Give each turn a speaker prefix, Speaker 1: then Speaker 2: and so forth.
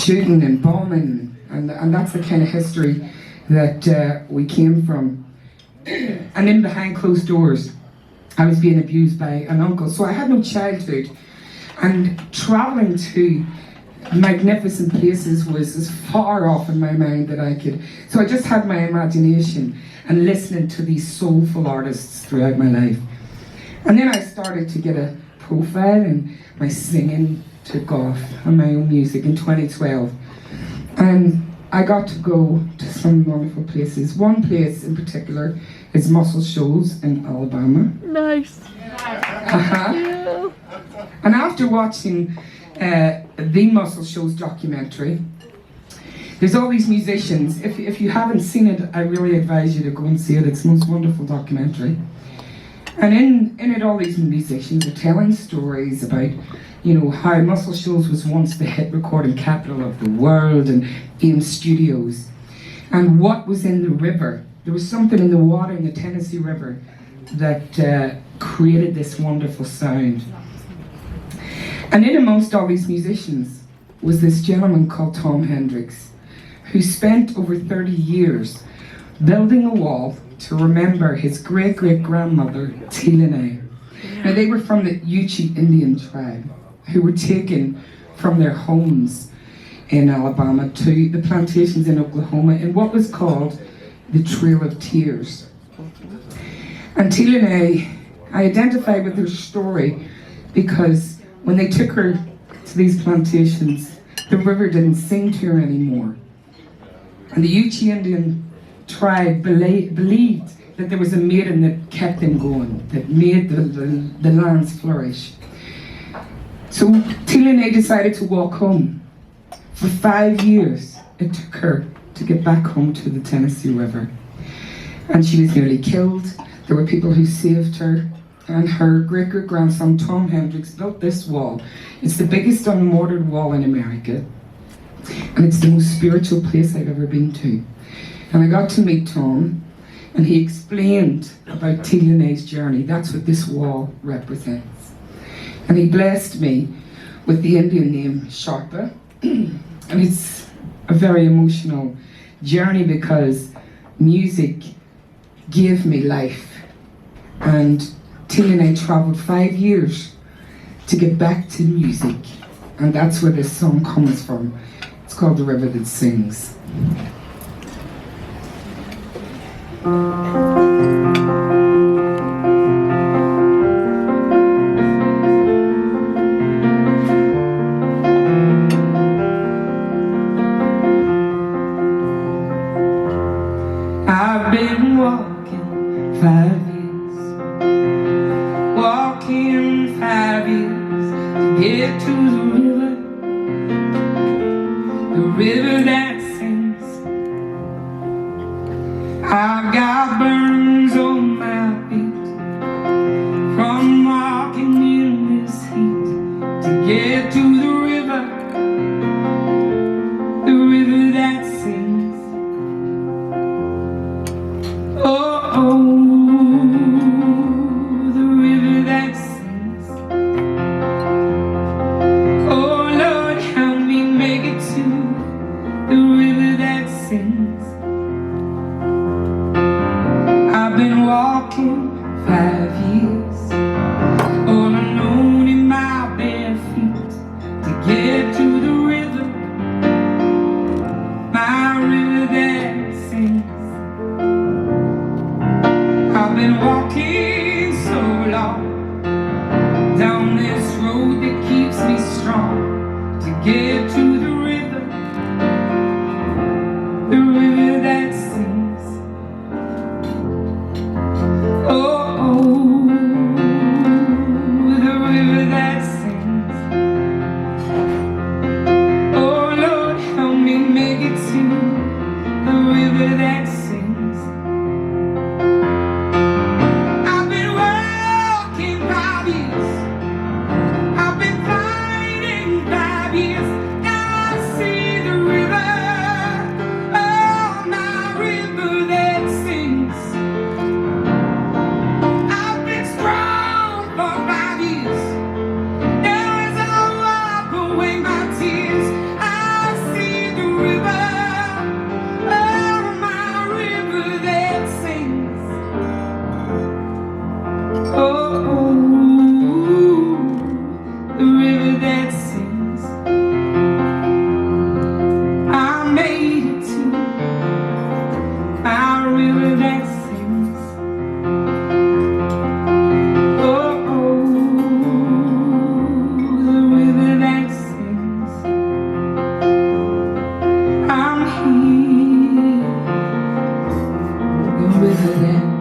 Speaker 1: shooting and bombing, and that's the kind of history that we came from. And in behind closed doors, I was being abused by an uncle, so I had no childhood. And travelling to magnificent places was as far off in my mind that I could. So I just had my imagination and listening to these soulful artists throughout my life. And then I started to get a profile, and my singing took off on my own music in 2012. And I got to go to some wonderful places. One place in particular is Muscle Shoals in Alabama.
Speaker 2: Nice.
Speaker 1: Yeah. And after watching the Muscle Shoals documentary, there's all these musicians. If you haven't seen it, I really advise you to go and see it. It's the most wonderful documentary. And in it, all these musicians are telling stories about, you know, how Muscle Shoals was once the hit recording capital of the world and famous studios. And what was in the river. There was something in the water in the Tennessee River that created this wonderful sound. And in amongst all these musicians was this gentleman called Tom Hendricks, who spent over 30 years building a wall to remember his great-great-grandmother, Teelanay. Now, they were from the Yuchi Indian tribe, who were taken from their homes in Alabama to the plantations in Oklahoma in what was called the Trail of Tears. And Teelanay, I identified with her story because when they took her to these plantations, the river didn't sing to her anymore. And the Yuchi Indian tribe believed that there was a maiden that kept them going, that made the lands flourish. So Teelanay decided to walk home. For 5 years, it took her to get back home to the Tennessee River. And she was nearly killed. There were people who saved her. And her great-great-grandson, Tom Hendricks, built this wall. It's the biggest unmortared wall in America. And it's the most spiritual place I've ever been to. And I got to meet Tom, and he explained about Teelanay's journey. That's what this wall represents. And he blessed me with the Indian name Sharpa. And it's a very emotional journey because music gave me life. And Teelanay traveled 5 years to get back to music. And that's where this song comes from. It's called The River That Sings. I've been walking 5 years, walking 5 years to get to the river that sings. I've got burns on my feet from walking in this heat to get to the river that sings. Oh, oh, the river that sings. Oh Lord, help me make it to the river that sings. I've been walking 5 years, all alone in my bare feet, to get to the river, my river that sings. I've been walking so long, down this road that keeps me strong, to get to the river that sings. Oh, again.